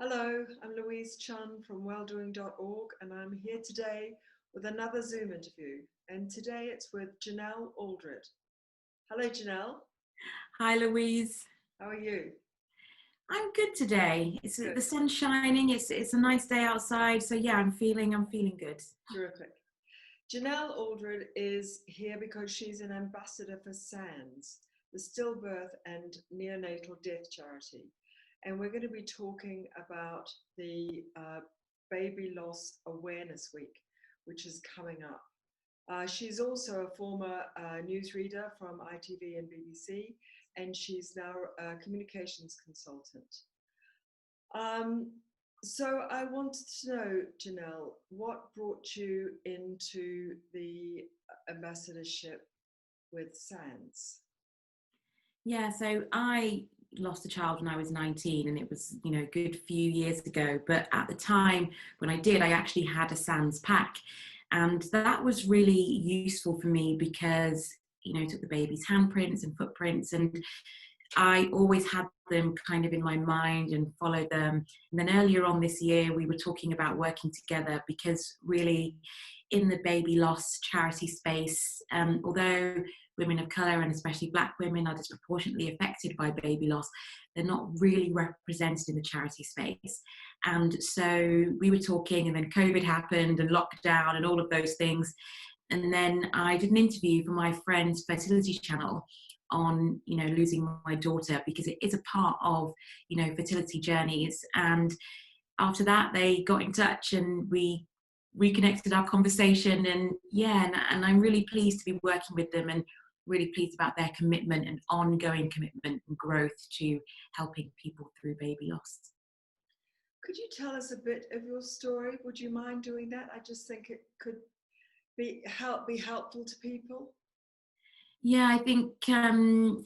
Hello, I'm Louise Chun from welldoing.org, and I'm here today with another Zoom interview. And today it's with Genelle Aldred. Hello, Genelle. Hi, Louise. How are you? I'm good today. Good. The sun's shining. It's a nice day outside. So yeah, I'm feeling good. Terrific. Genelle Aldred is here because she's an ambassador for SANDS, the Stillbirth and Neonatal Death Charity. And we're going to be talking about the Baby Loss Awareness Week, which is coming up. She's also a former newsreader from ITV and BBC, and she's now a communications consultant. So I wanted to know, Genelle, what brought you into the ambassadorship with SANDS? Yeah, so I lost a child when I was 19, and it was, a good few years ago. But at the time when I did, I actually had a SANS pack. And that was really useful for me because, it took the baby's handprints and footprints, and I always had them kind of in my mind and followed them. And then earlier on this year, we were talking about working together because really in the baby loss charity space, although women of colour and especially Black women are disproportionately affected by baby loss, they're not really represented in the charity space. And so we were talking, and then COVID happened and lockdown and all of those things. And then I did an interview for my friend's fertility channel on, losing my daughter, because it is a part of, fertility journeys. And after that, they got in touch and we reconnected our conversation. And and I'm really pleased to be working with them, and really pleased about their commitment and ongoing commitment and growth to helping people through baby loss. Could you tell us a bit of your story? Would you mind doing that? I just think it could be helpful to people. Yeah, I think it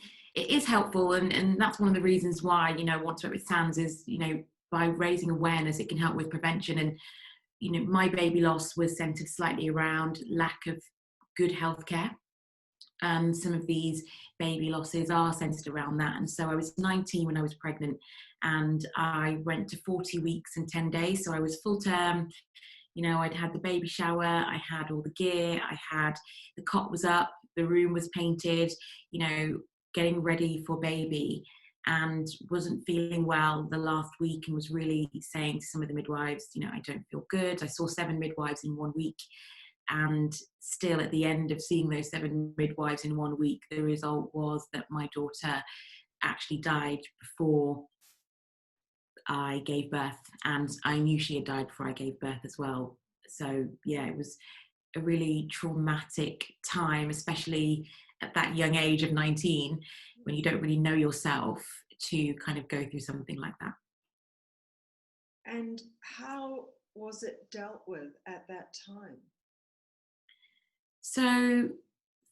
is helpful, and that's one of the reasons why, I want to work with SANS is, by raising awareness, it can help with prevention. And, my baby loss was centered slightly around lack of good healthcare. Some of these baby losses are centered around that. And so I was 19 when I was pregnant, and I went to 40 weeks and 10 days. So I was full term. I'd had the baby shower, I had all the gear, the cot was up, the room was painted, getting ready for baby, and wasn't feeling well the last week, and was really saying to some of the midwives, I don't feel good. I saw 7 midwives in 1 week. And still at the end of seeing those 7 midwives in 1 week, the result was that my daughter actually died before I gave birth, and I knew she had died before I gave birth as well. So yeah, it was a really traumatic time, especially at that young age of 19, when you don't really know yourself, to kind of go through something like that. And how was it dealt with at that time? So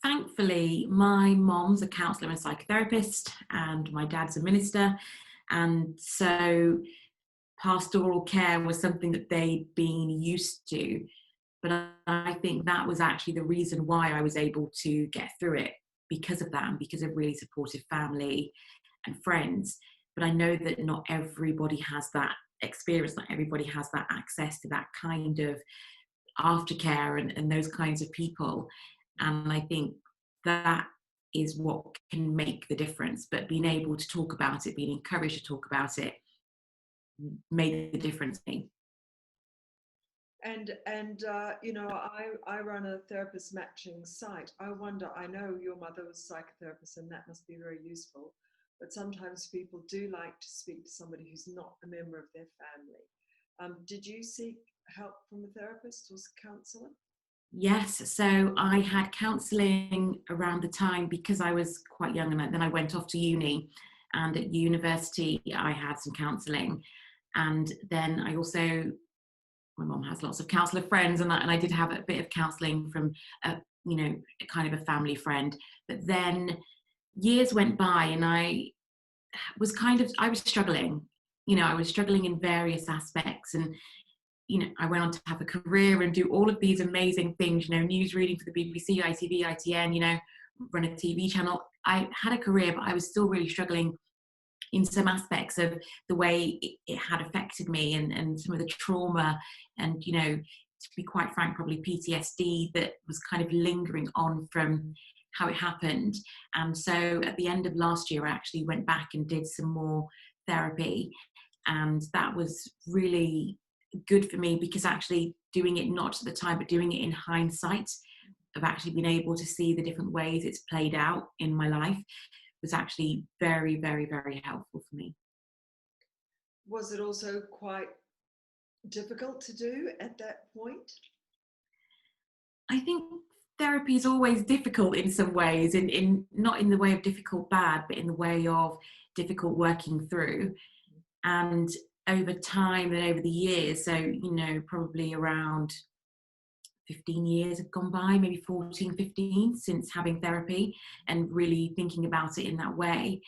thankfully, my mom's a counsellor and psychotherapist, and my dad's a minister. And so pastoral care was something that they'd been used to. But I think that was actually the reason why I was able to get through it, because of that, and because of really supportive family and friends. But I know that not everybody has that experience, not everybody has that access to that kind of aftercare and those kinds of people. And I think that is what can make the difference. But being able to talk about it, being encouraged to talk about it, made the difference to me. And I run a therapist matching site. I wonder, I know your mother was a psychotherapist, and that must be very useful, but sometimes people do like to speak to somebody who's not a member of their family. Did you seek help from a therapist or counselor? Yes, so I had counselling around the time, because I was quite young, and then I went off to uni, and at university I had some counselling. And then I also, my mom has lots of counsellor friends, and I did have a bit of counselling from a kind of a family friend. But then years went by, and I was struggling. I was struggling in various aspects, and I went on to have a career and do all of these amazing things, news reading for the BBC, ITV, ITN, run a TV channel. I had a career, but I was still really struggling in some aspects of the way it had affected me, and some of the trauma, and to be quite frank, probably PTSD that was kind of lingering on from how it happened. And so at the end of last year, I actually went back and did some more therapy, and that was really good for me, because actually doing it not at the time but doing it in hindsight, of actually being able to see the different ways it's played out in my life, was actually very, very, very helpful for me. Was it also quite difficult to do at that point? I think therapy is always difficult in some ways, in not in the way of difficult bad, but in the way of difficult working through. And over time and over the years, so probably around 15 years have gone by, maybe 14, 15, since having therapy, and really thinking about it in that way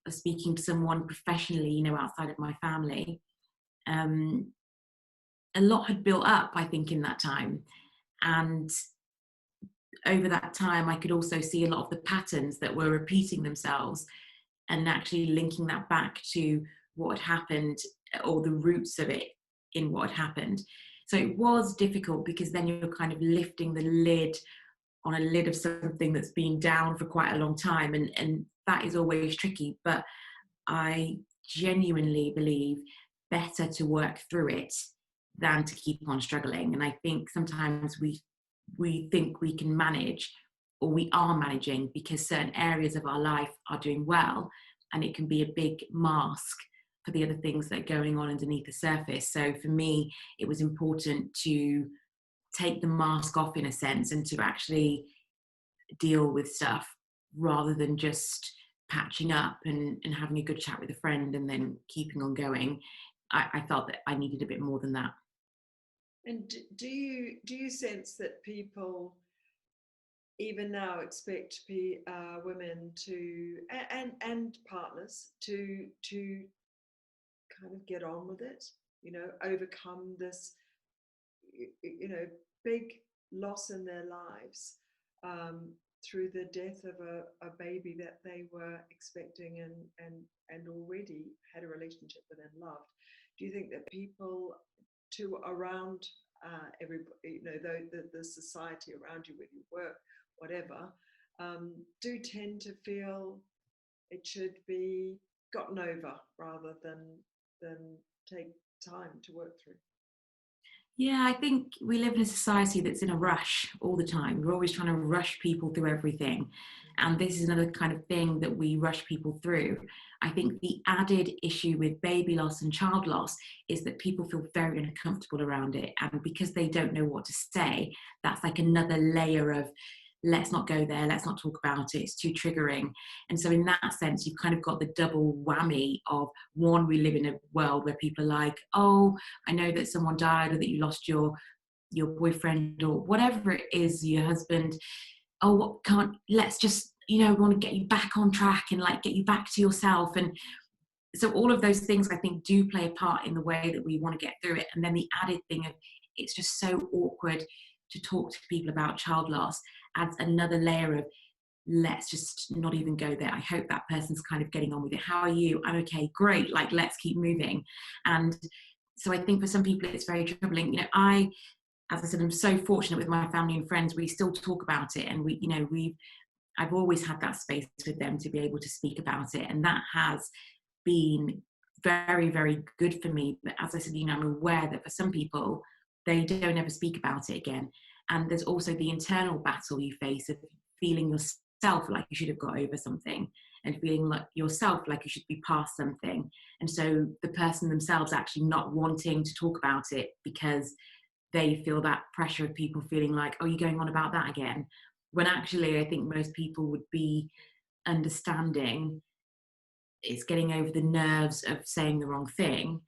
of speaking to someone professionally, outside of my family. A lot had built up, I think, in that time. And over that time, I could also see a lot of the patterns that were repeating themselves, and actually linking that back to what had happened, or the roots of it in what had happened. So it was difficult, because then you're kind of lifting the lid on a lid of something that's been down for quite a long time, and that is always tricky. But I genuinely believe better to work through it than to keep on struggling. And I think sometimes we think we can manage, or we are managing, because certain areas of our life are doing well, and it can be a big mask for the other things that are going on underneath the surface. So for me, it was important to take the mask off, in a sense, and to actually deal with stuff, rather than just patching up and having a good chat with a friend and then keeping on going. I felt that I needed a bit more than that. And do you sense that people even now expect women to, and partners to kind of get on with it, overcome this big loss in their lives, through the death of a baby that they were expecting and already had a relationship with and loved? Do you think that people around everybody, the society around you, with your work, whatever, do tend to feel it should be gotten over, rather than take time to work through? Yeah, I think we live in a society that's in a rush all the time. We're always trying to rush people through everything. And this is another kind of thing that we rush people through. I think the added issue with baby loss and child loss is that people feel very uncomfortable around it. And because they don't know what to say, that's like another layer of, let's not go there, let's not talk about it, it's too triggering. And so in that sense, you've kind of got the double whammy of, one, we live in a world where people are like, oh, I know that someone died, or that you lost your boyfriend, or whatever it is, your husband. Oh, what can't, let's just, we want to get you back on track, and like get you back to yourself. And so all of those things, I think, do play a part in the way that we want to get through it. And then the added thing of, it's just so awkward to talk to people about child loss, adds another layer of, let's just not even go there. I hope that person's kind of getting on with it. How are you? I'm okay, great, like let's keep moving. And so I think for some people it's very troubling. As I said, I'm so fortunate with my family and friends. We still talk about it, and I've always had that space with them to be able to speak about it, and that has been very, very good for me. But as I said, I'm aware that for some people, they don't ever speak about it again. And there's also the internal battle you face of feeling yourself like you should have got over something, and feeling like yourself like you should be past something. And so the person themselves actually not wanting to talk about it, because they feel that pressure of people feeling like, oh, you're going on about that again. When actually, I think most people would be understanding it's getting over the nerves of saying the wrong thing,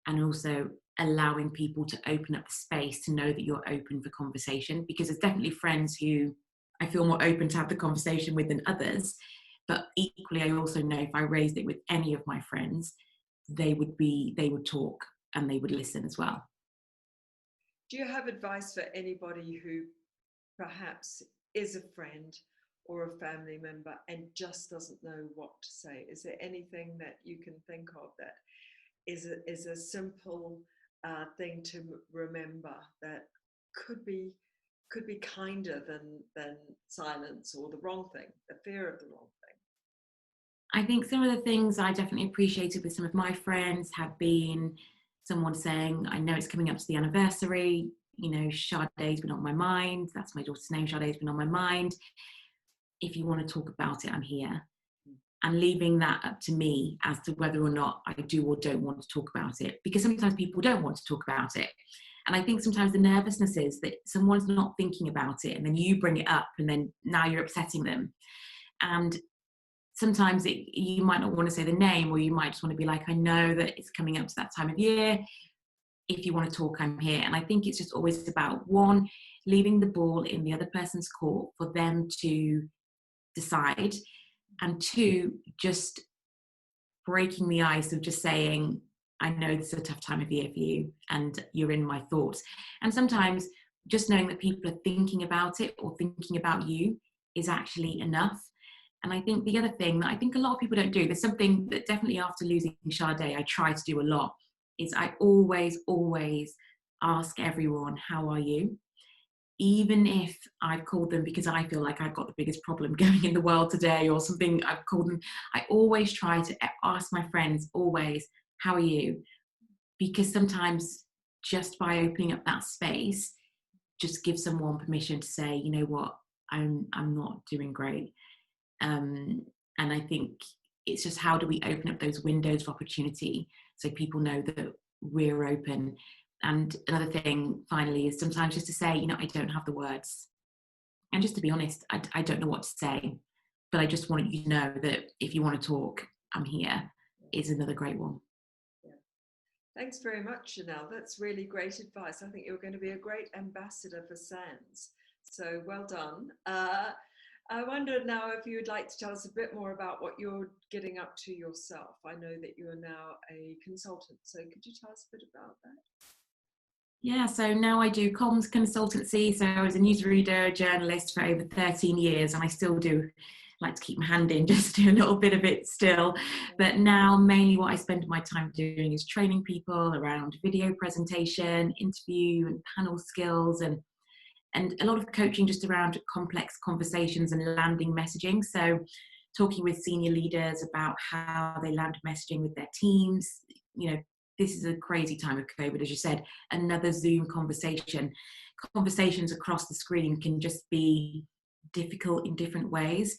and also allowing people to open up the space to know that you're open for conversation. Because there's definitely friends who I feel more open to have the conversation with than others. But equally, I also know if I raised it with any of my friends, they would talk and they would listen as well. Do you have advice for anybody who perhaps is a friend or a family member and just doesn't know what to say? Is there anything that you can think of that is a simple thing to remember that could be kinder than silence or the wrong thing, the fear of the wrong thing? I think some of the things I definitely appreciated with some of my friends have been someone saying, I know it's coming up to the anniversary, you know, Sade's been on my mind. That's my daughter's name, Sade's been on my mind. If you want to talk about it, I'm here. And leaving that up to me as to whether or not I do or don't want to talk about it. Because sometimes people don't want to talk about it. And I think sometimes the nervousness is that someone's not thinking about it and then you bring it up and then now you're upsetting them. And sometimes you might not want to say the name, or you might just want to be like, I know that it's coming up to that time of year. If you want to talk, I'm here. And I think it's just always about, one, leaving the ball in the other person's court for them to decide. And two, just breaking the ice of just saying, I know this is a tough time of year for you and you're in my thoughts. And sometimes just knowing that people are thinking about it or thinking about you is actually enough. And I think the other thing that I think a lot of people don't do, there's something that definitely after losing Sade, I try to do a lot, is I always ask everyone, how are you? Even if I've called them because I feel like I've got the biggest problem going in the world today or something, I've called them, I always try to ask my friends, always, how are you? Because sometimes just by opening up that space, just give someone permission to say, you know what, I'm not doing great. And I think it's just, how do we open up those windows of opportunity so people know that we're open. And another thing finally is sometimes just to say, you know, I don't have the words, and just to be honest, I don't know what to say, but I just want you to know that if you want to talk, I'm here, is another great one. Yeah. Thanks very much, Genelle. That's really great advice. I think you're going to be a great ambassador for SANS. So well done. I wonder now if you would like to tell us a bit more about what you're getting up to yourself. I know that you are now a consultant, so could you tell us a bit about that? Yeah, so now I do comms consultancy. So I was a newsreader, journalist for over 13 years, and I still do like to keep my hand in, just do a little bit of it still. But now mainly what I spend my time doing is training people around video presentation, interview and panel skills, and a lot of coaching just around complex conversations and landing messaging. So talking with senior leaders about how they land messaging with their teams. You know, this is a crazy time of COVID, as you said, another Zoom conversation. Conversations across the screen can just be difficult in different ways.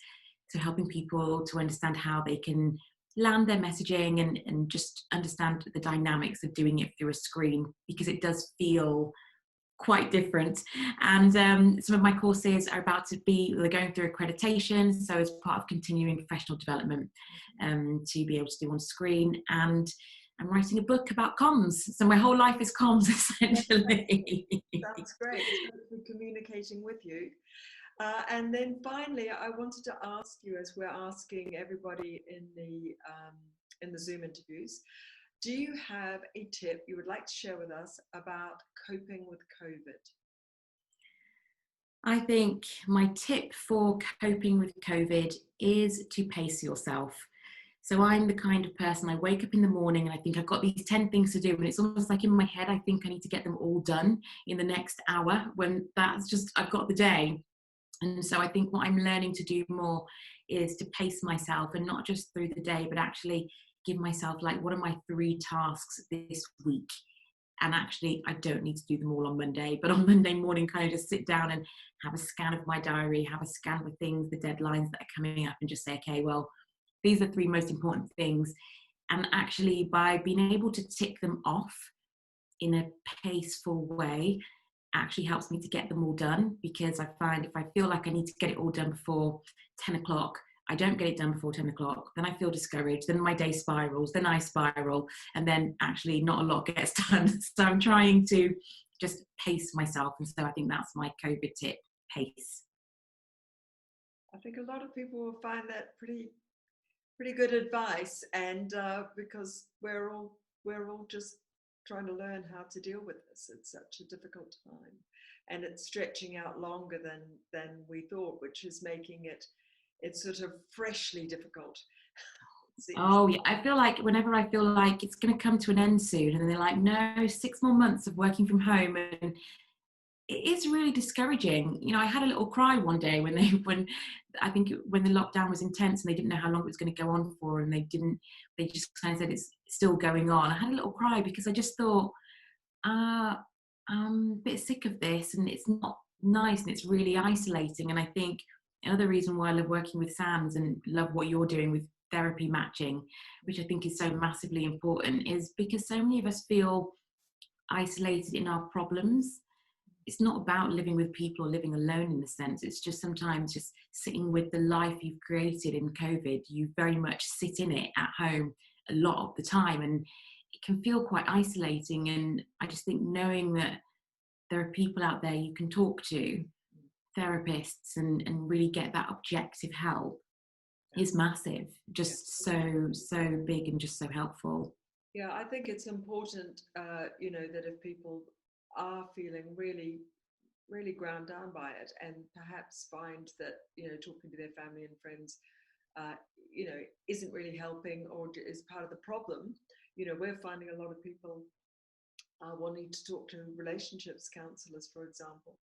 So helping people to understand how they can land their messaging and just understand the dynamics of doing it through a screen, because it does feel quite different. And some of my courses are about to be, they're going through accreditation, so as part of continuing professional development, to be able to do on screen. And I'm writing a book about comms, so my whole life is comms essentially. That's great. It's good to be communicating with you. And then finally, I wanted to ask you, as we're asking everybody in the Zoom interviews, do you have a tip you would like to share with us about coping with COVID? I think my tip for coping with COVID is to pace yourself. So I'm the kind of person, I wake up in the morning and I think I've got these 10 things to do, and it's almost like in my head I think I need to get them all done in the next hour, when that's just, I've got the day. And so I think what I'm learning to do more is to pace myself, and not just through the day, but actually give myself like, what are my 3 tasks this week? And actually, I don't need to do them all on Monday, but on Monday morning, kind of just sit down and have a scan of my diary, have a scan of the things, the deadlines that are coming up, and just say, okay, well, these are 3 most important things. And actually, by being able to tick them off in a paceful way, actually helps me to get them all done. Because I find if I feel like I need to get it all done before 10 o'clock, I don't get it done before 10 o'clock, then I feel discouraged, then my day spirals, then I spiral, and then actually not a lot gets done. So I'm trying to just pace myself. And so I think that's my COVID tip, pace. I think a lot of people will find that pretty good advice, and because we're all just trying to learn how to deal with this. It's such a difficult time. and it's stretching out longer than we thought, which is making it sort of freshly difficult. It seems. Oh, yeah. I feel like whenever I feel like it's going to come to an end soon, and they're like, no, 6 more months of working from home. And it is really discouraging. You know, I had a little cry one day when when the lockdown was intense and they didn't know how long it was going to go on for, and they just kind of said it's still going on. I had a little cry because I just thought, I'm a bit sick of this, and it's not nice, and it's really isolating. And I think another reason why I love working with SANS and love what you're doing with therapy matching, which I think is so massively important, is because so many of us feel isolated in our problems. It's not about living with people or living alone in a sense. It's just sometimes just sitting with the life you've created in COVID. You very much sit in it at home a lot of the time, and it can feel quite isolating. And I just think knowing that there are people out there you can talk to, therapists, and really get that objective help is massive. Just so big and just so helpful. Yeah, I think it's important, that if people are feeling really, really ground down by it, and perhaps find that, talking to their family and friends, isn't really helping or is part of the problem. We're finding a lot of people wanting to talk to relationships counselors, for example,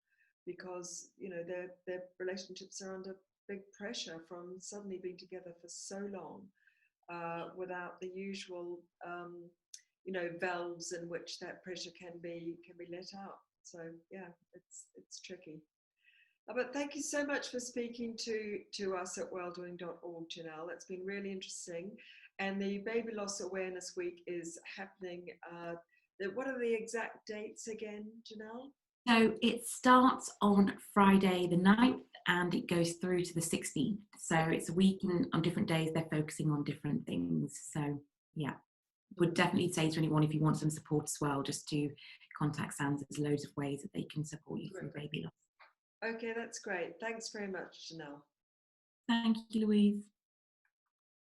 because, their relationships are under big pressure from suddenly being together for so long, without the usual, valves in which that pressure can be let out. So yeah, it's tricky. But thank you so much for speaking to us at welldoing.org, Genelle. It's been really interesting. And the Baby Loss Awareness Week is happening. What are the exact dates again, Genelle? So it starts on Friday the 9th and it goes through to the 16th. So it's a week, and on different days they're focusing on different things. So yeah, would definitely say to anyone, if you want some support as well, just to contact SANS. There's loads of ways that they can support you through baby loss. Okay, that's great. Thanks very much, Genelle. Thank you, Louise.